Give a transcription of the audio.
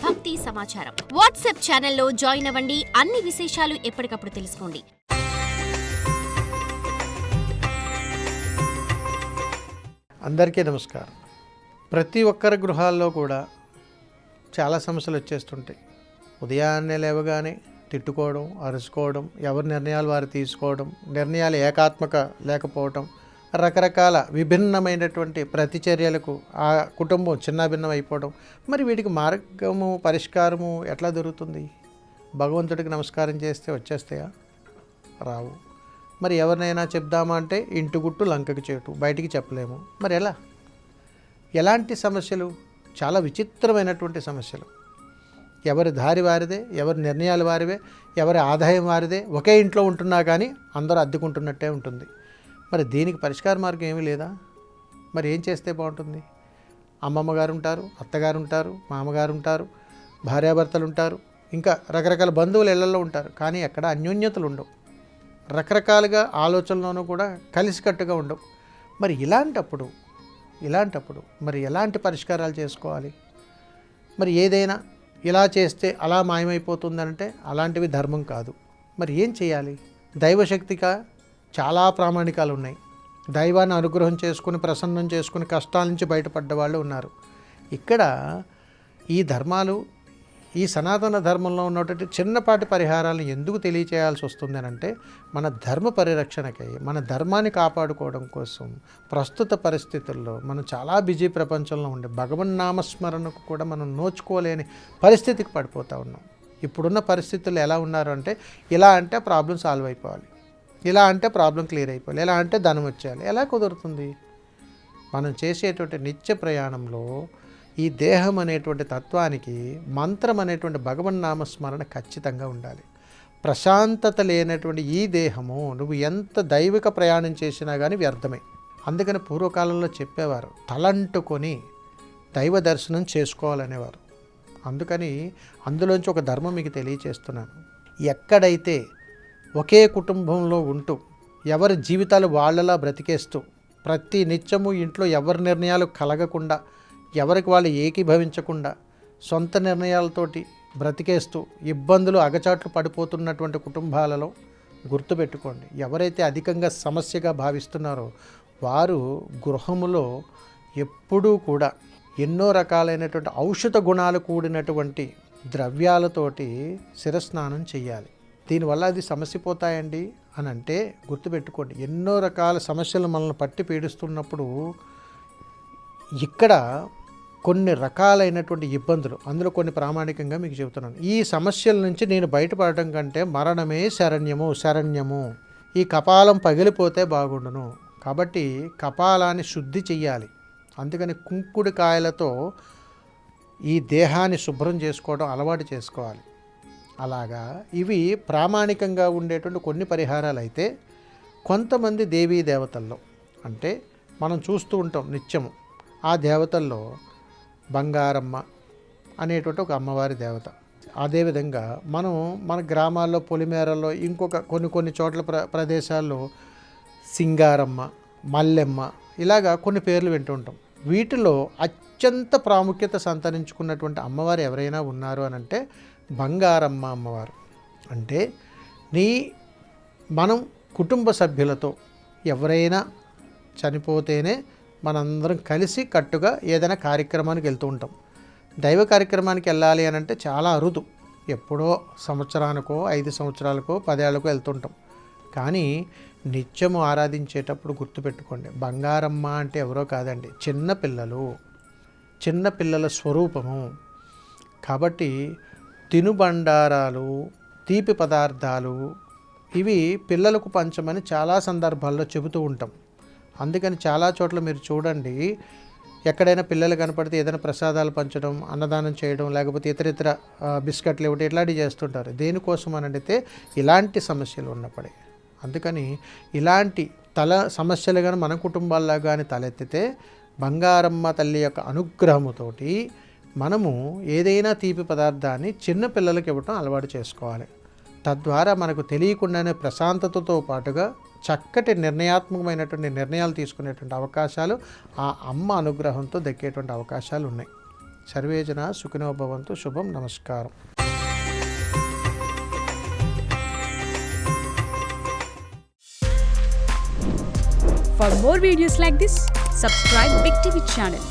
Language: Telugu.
భక్తి సమాచారం. వాట్సాప్ ఛానల్లో జాయిన్ అవ్వండి. అన్ని విశేషాలు ఎప్పటికప్పుడు తెలుసుకోండి. అందరికీ నమస్కారం. ప్రతి ఒక్కరి గృహాల్లో కూడా చాలా సమస్యలు వచ్చేస్తుంటాయి. ఉదయాన్నే లేవగానే తిట్టుకోవడం, అరుచుకోవడం, ఎవరి నిర్ణయాలు వారు తీసుకోవడం, నిర్ణయాలు ఏకాత్మక లేకపోవడం, రకరకాల విభిన్నమైనటువంటి ప్రతిచర్యలకు ఆ కుటుంబం చిన్నాభిన్నం అయిపోవడం. మరి వీటికి మార్గము, పరిష్కారము ఎట్లా దొరుకుతుంది? భగవంతుడికి నమస్కారం చేస్తే వచ్చేస్తాయా? రావు. మరి ఎవరినైనా చెప్దామా అంటే ఇంటి గుట్టు లంకకి చేటు, బయటికి చెప్పలేము. మరి ఎలాంటి సమస్యలు? చాలా విచిత్రమైనటువంటి సమస్యలు. ఎవరి దారి వారిదే, ఎవరి నిర్ణయాలు వారివే, ఎవరి ఆదాయం వారిదే. ఒకే ఇంట్లో ఉంటున్నా కానీ అందరూ అద్దెకుంటున్నట్టే ఉంటుంది. మరి దీనికి పరిష్కార మార్గం ఏమీ లేదా? మరి ఏం చేస్తే బాగుంటుంది? అమ్మమ్మ గారు ఉంటారు, అత్తగారు ఉంటారు, మామగారు ఉంటారు, భార్యాభర్తలు ఉంటారు, ఇంకా రకరకాల బంధువులు ఇళ్లలో ఉంటారు. కానీ ఎక్కడ అన్యోన్యతలు ఉండవు. రకరకాలుగా ఆలోచనలోనూ కూడా కలిసికట్టుగా ఉండవు. మరి ఇలాంటప్పుడు మరి ఎలాంటి పరిష్కారాలు చేసుకోవాలి? మరి ఏదైనా ఇలా చేస్తే అలా మాయమైపోతుందంటే అలాంటివి ధర్మం కాదు. మరి ఏం చేయాలి? దైవశక్తిగా చాలా ప్రామాణికాలు ఉన్నాయి. దైవాన్ని అనుగ్రహం చేసుకుని, ప్రసన్నం చేసుకుని కష్టాల నుంచి బయటపడ్డ వాళ్ళు ఉన్నారు. ఇక్కడ ఈ ధర్మాలు, ఈ సనాతన ధర్మంలో ఉన్నటువంటి చిన్నపాటి పరిహారాలను ఎందుకు తెలియచేయాల్సి వస్తుంది అంటే, మన ధర్మ పరిరక్షణకై, మన ధర్మాన్ని కాపాడుకోవడం కోసం ప్రస్తుత పరిస్థితుల్లో మనం చాలా బిజీ ప్రపంచంలో ఉండే భగవన్నామస్మరణకు కూడా మనం నోచుకోలేని పరిస్థితికి పడిపోతూ ఉన్నాం. ఇప్పుడున్న పరిస్థితుల్లో ఎలా ఉన్నారు అంటే, ఇలా అంటే ప్రాబ్లం సాల్వ్ అయిపోవాలి, ఇలా అంటే ప్రాబ్లం క్లియర్ అయిపోవాలి, ఎలా అంటే ధనం వచ్చేయాలి. ఎలా కుదురుతుంది? మనం చేసేటువంటి నిత్య ప్రయాణంలో ఈ దేహం అనేటువంటి తత్వానికి మంత్రం అనేటువంటి భగవన్నామస్మరణ ఖచ్చితంగా ఉండాలి. ప్రశాంతత లేనటువంటి ఈ దేహము నువ్వు ఎంత దైవిక ప్రయాణం చేసినా కానీ వ్యర్థమే. అందుకని పూర్వకాలంలో చెప్పేవారు, తలంటుకొని దైవ దర్శనం చేసుకోవాలనేవారు. అందుకని అందులోంచి ఒక ధర్మం మీకు తెలియచేస్తున్నాను. ఎక్కడైతే ఒకే కుటుంబంలో ఉంటూ ఎవరి జీవితాలు వాళ్ళలా బ్రతికేస్తూ, ప్రతి నిత్యము ఇంట్లో ఎవరి నిర్ణయాలు కలగకుండా, ఎవరికి వాళ్ళు ఏకీభవించకుండా, సొంత నిర్ణయాలతోటి బ్రతికేస్తూ ఇబ్బందులు అగచాట్లు పడిపోతున్నటువంటి కుటుంబాలలో గుర్తుపెట్టుకోండి, ఎవరైతే అధికంగా సమస్యగా భావిస్తున్నారో వారు గృహములో ఎప్పుడూ కూడా ఎన్నో రకాలైనటువంటి ఔషధ గుణాలు కూడినటువంటి ద్రవ్యాలతోటి శిరస్నానం చేయాలి. దీనివల్ల అది సమస్యపోతాయండి అని అంటే గుర్తుపెట్టుకోండి, ఎన్నో రకాల సమస్యలు మనల్ని పట్టి పీడిస్తున్నప్పుడు ఇక్కడ కొన్ని రకాలైనటువంటి ఇబ్బందులు, అందులో కొన్ని ప్రామాణికంగా మీకు చెబుతున్నాను. ఈ సమస్యల నుంచి నేను బయటపడటం కంటే మరణమే శరణ్యము. ఈ కపాలం పగిలిపోతే బాగుండును. కాబట్టి కపాలాన్ని శుద్ధి చెయ్యాలి. అందుకని కుంకుడుకాయలతో ఈ దేహాన్ని శుభ్రం చేసుకోవడం అలవాటు చేసుకోవాలి. అలాగా ఇవి ప్రామాణికంగా ఉండేటువంటి కొన్ని పరిహారాలు. అయితే కొంతమంది దేవీ దేవతల్లో, అంటే మనం చూస్తూ ఉంటాం నిత్యము, ఆ దేవతల్లో బంగారమ్మ అనేటువంటి ఒక అమ్మవారి దేవత. అదేవిధంగా మనం మన గ్రామాల్లో పొలిమేరల్లో, ఇంకొక కొన్ని చోట్ల ప్రదేశాల్లో సింగారమ్మ, మల్లెమ్మ, ఇలాగా కొన్ని పేర్లు వింటూ ఉంటాం. వీటిలో అత్యంత ప్రాముఖ్యత సంతరించుకున్నటువంటి అమ్మవారు ఎవరైనా ఉన్నారు అని అంటే బంగారమ్మ అమ్మవారు. అంటే మనం కుటుంబ సభ్యులతో ఎవరైనా చనిపోతేనే మనందరం కలిసి కట్టుగా ఏదైనా కార్యక్రమానికి వెళ్తూ ఉంటాం. దైవ కార్యక్రమానికి వెళ్ళాలి అని అంటే చాలా అరుదు. ఎప్పుడో సంవత్సరానికో, 5 సంవత్సరాలకో, 10 ఏళ్ళకో వెళ్తుంటాం. కానీ నిత్యము ఆరాధించేటప్పుడు గుర్తుపెట్టుకోండి, బంగారమ్మ అంటే ఎవరో కాదండి, చిన్నపిల్లల స్వరూపము. కాబట్టి తినుబండారాలు, తీపి పదార్థాలు ఇవి పిల్లలకు పంచమని చాలా సందర్భాల్లో చెబుతూ ఉంటాం. అందుకని చాలా చోట్ల మీరు చూడండి, ఎక్కడైనా పిల్లలు కనపడితే ఏదైనా ప్రసాదాలు పంచడం, అన్నదానం చేయడం, లేకపోతే ఇతర బిస్కెట్లు ఇవ్వడం, ఇట్లాంటివి చేస్తుంటారు. దేనికోసం అని అడిగితే ఇలాంటి సమస్యలు ఉన్నప్పుడే. అందుకని ఇలాంటి సమస్యలు కానీ మన కుటుంబాల్లో కానీ తలెత్తితే బంగారమ్మ తల్లి యొక్క అనుగ్రహముతోటి మనము ఏదైనా తీపి పదార్థాన్ని చిన్న పిల్లలకి ఇవ్వటం అలవాటు చేసుకోవాలి. తద్వారా మనకు తెలియకుండానే ప్రశాంతతతో పాటుగా చక్కటి నిర్ణయాత్మకమైనటువంటి నిర్ణయాలు తీసుకునేటువంటి అవకాశాలు ఆ అమ్మ అనుగ్రహంతో దక్కేటువంటి అవకాశాలు ఉన్నాయి. సర్వే జనా సుఖినో భవంతు. శుభం. నమస్కారం. For more videos like this, subscribe Big TV channel.